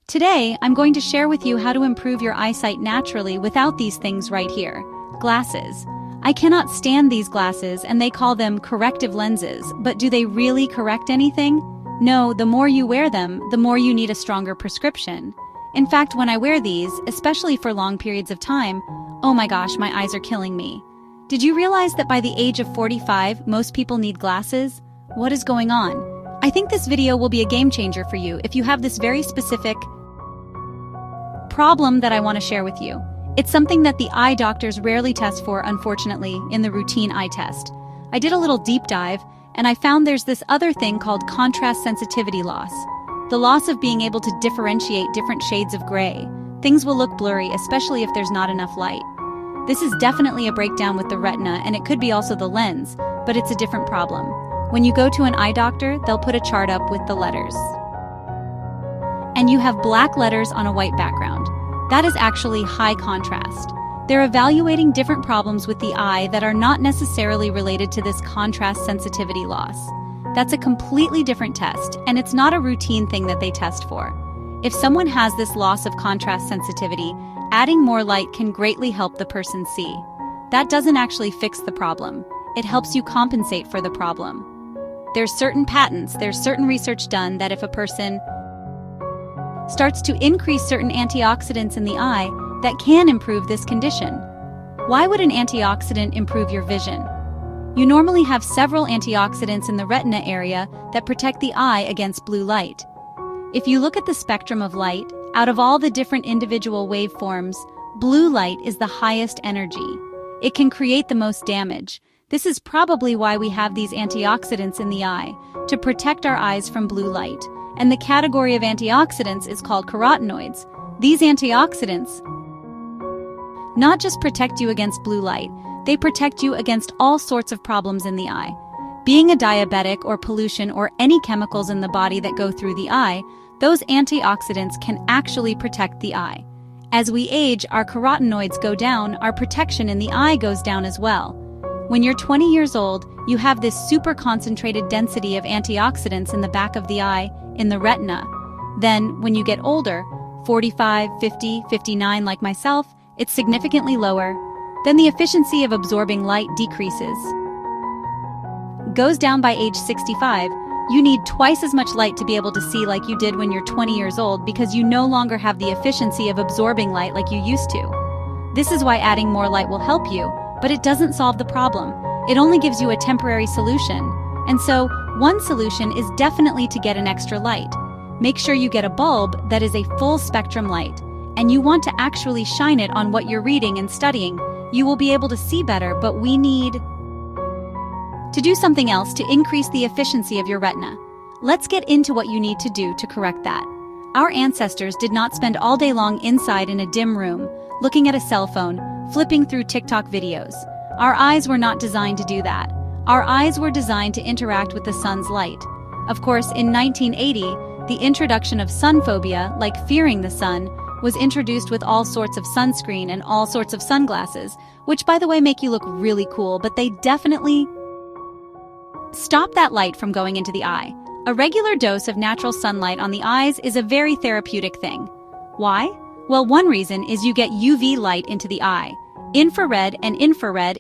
Today, I'm going to share with you how to improve your eyesight naturally without these things right here. Glasses. I cannot stand these glasses, and they call them corrective lenses, but do they really correct anything? No, the more you wear them, the more you need a stronger prescription. In fact, when I wear these, especially for long periods of time, oh my gosh, my eyes are killing me. Did you realize that by the age of 45, most people need glasses? What is going on? I think this video will be a game changer for you if you have this very specific problem that I want to share with you. It's something that the eye doctors rarely test for, unfortunately, in the routine eye test. I did a little deep dive, and I found there's this other thing called contrast sensitivity loss. The loss of being able to differentiate different shades of gray. Things will look blurry, especially if there's not enough light. This is definitely a breakdown with the retina, and it could be also the lens, but it's a different problem. When you go to an eye doctor, they'll put a chart up with the letters. And you have black letters on a white background. That is actually high contrast. They're evaluating different problems with the eye that are not necessarily related to this contrast sensitivity loss. That's a completely different test, and it's not a routine thing that they test for. If someone has this loss of contrast sensitivity, adding more light can greatly help the person see. That doesn't actually fix the problem. It helps you compensate for the problem. There's certain research done that if a person starts to increase certain antioxidants in the eye, that can improve this condition. Why would an antioxidant improve your vision? You normally have several antioxidants in the retina area that protect the eye against blue light. If you look at the spectrum of light, out of all the different individual waveforms, blue light is the highest energy. It can create the most damage. This is probably why we have these antioxidants in the eye, to protect our eyes from blue light. And the category of antioxidants is called carotenoids. These antioxidants not just protect you against blue light, they protect you against all sorts of problems in the eye. Being a diabetic or pollution or any chemicals in the body that go through the eye, those antioxidants can actually protect the eye. As we age, our carotenoids go down, our protection in the eye goes down as well. When you're 20 years old, you have this super concentrated density of antioxidants in the back of the eye, in the retina. Then, when you get older, 45, 50, 59 like myself, it's significantly lower. Then the efficiency of absorbing light decreases. Goes down by age 65. You need twice as much light to be able to see like you did when you're 20 years old because you no longer have the efficiency of absorbing light like you used to. This is why adding more light will help you, but it doesn't solve the problem. It only gives you a temporary solution. And so, one solution is definitely to get an extra light. Make sure you get a bulb that is a full spectrum light, and you want to actually shine it on what you're reading and studying. You will be able to see better, but we need to do something else to increase the efficiency of your retina. Let's get into what you need to do to correct that. Our ancestors did not spend all day long inside in a dim room, looking at a cell phone, flipping through TikTok videos. Our eyes were not designed to do that. Our eyes were designed to interact with the sun's light. Of course, in 1980, the introduction of sun phobia, like fearing the sun, was introduced with all sorts of sunscreen and all sorts of sunglasses, which by the way make you look really cool, but they definitely stop that light from going into the eye. A regular dose of natural sunlight on the eyes is a very therapeutic thing. Why? Well, one reason is you get UV light into the eye. Infrared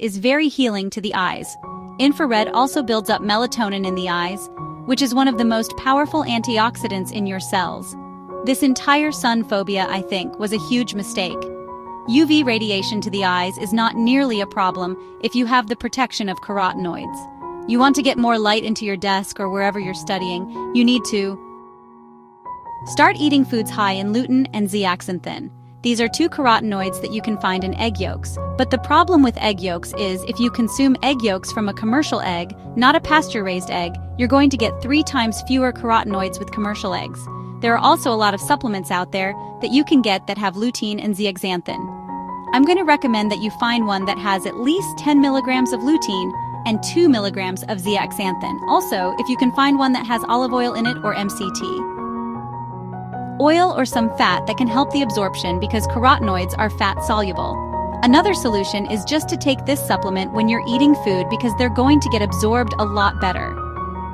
is very healing to the eyes. Infrared also builds up melatonin in the eyes, which is one of the most powerful antioxidants in your cells. This entire sun phobia, I think, was a huge mistake. UV radiation to the eyes is not nearly a problem if you have the protection of carotenoids. You want to get more light into your desk or wherever you're studying, you need to start eating foods high in lutein and zeaxanthin. These are two carotenoids that you can find in egg yolks. But the problem with egg yolks is if you consume egg yolks from a commercial egg, not a pasture-raised egg, you're going to get 3 times fewer carotenoids with commercial eggs. There are also a lot of supplements out there that you can get that have lutein and zeaxanthin. I'm going to recommend that you find one that has at least 10 milligrams of lutein and 2 milligrams of zeaxanthin. Also, if you can find one that has olive oil in it or MCT. Oil or some fat that can help the absorption because carotenoids are fat-soluble. Another solution is just to take this supplement when you're eating food because they're going to get absorbed a lot better.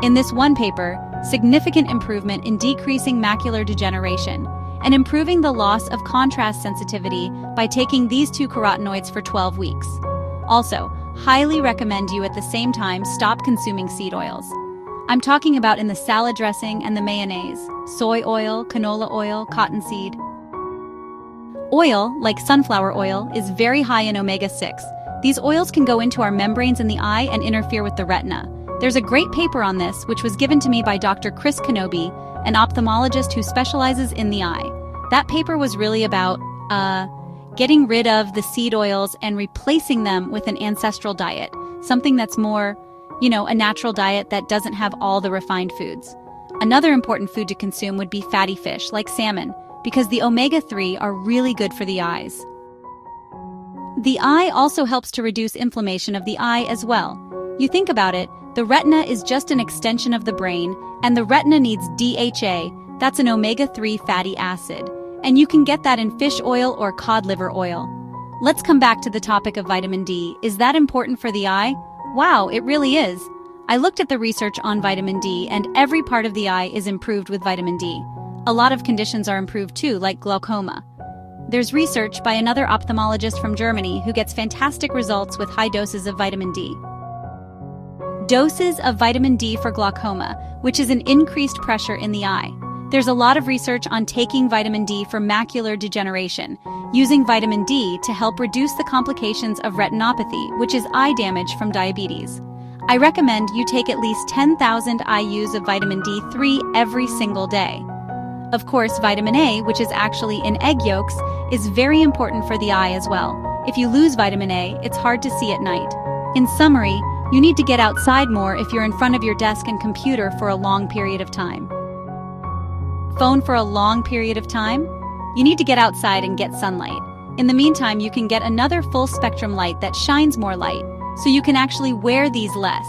In this one paper, significant improvement in decreasing macular degeneration, and improving the loss of contrast sensitivity by taking these 2 carotenoids for 12 weeks. Also, highly recommend you at the same time stop consuming seed oils. I'm talking about in the salad dressing and the mayonnaise, soy oil, canola oil, cottonseed. Oil, like sunflower oil, is very high in omega-6. These oils can go into our membranes in the eye and interfere with the retina. There's a great paper on this, which was given to me by Dr. Chris Kenobi, an ophthalmologist who specializes in the eye. That paper was really about, getting rid of the seed oils and replacing them with an ancestral diet, something that's more, a natural diet that doesn't have all the refined foods. Another important food to consume would be fatty fish, like salmon, because the omega-3 are really good for the eyes. The eye also helps to reduce inflammation of the eye as well. You think about it, the retina is just an extension of the brain, and the retina needs DHA, that's an omega-3 fatty acid, and you can get that in fish oil or cod liver oil. Let's come back to the topic of vitamin D. Is that important for the eye? Wow, it really is. I looked at the research on vitamin D, and every part of the eye is improved with vitamin D. A lot of conditions are improved too, like glaucoma. There's research by another ophthalmologist from Germany who gets fantastic results with high doses of vitamin D. Doses of vitamin D for glaucoma, which is an increased pressure in the eye. There's a lot of research on taking vitamin D for macular degeneration, using vitamin D to help reduce the complications of retinopathy, which is eye damage from diabetes. I recommend you take at least 10,000 IUs of vitamin D3 every single day. Of course, vitamin A, which is actually in egg yolks, is very important for the eye as well. If you lose vitamin A, it's hard to see at night. In summary, you need to get outside more if you're in front of your desk and computer for a long period of time. Phone for a long period of time? You need to get outside and get sunlight. In the meantime, you can get another full spectrum light that shines more light, so you can actually wear these less.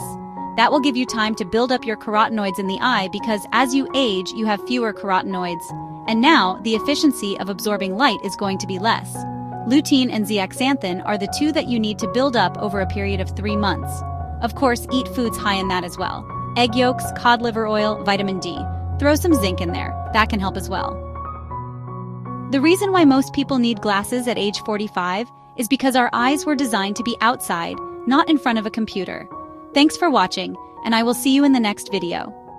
That will give you time to build up your carotenoids in the eye because as you age, you have fewer carotenoids. And now, the efficiency of absorbing light is going to be less. Lutein and zeaxanthin are the 2 that you need to build up over a period of 3 months. Of course, eat foods high in that as well. Egg yolks, cod liver oil, vitamin D. Throw some zinc in there. That can help as well. The reason why most people need glasses at age 45 is because our eyes were designed to be outside, not in front of a computer. Thanks for watching, and I will see you in the next video.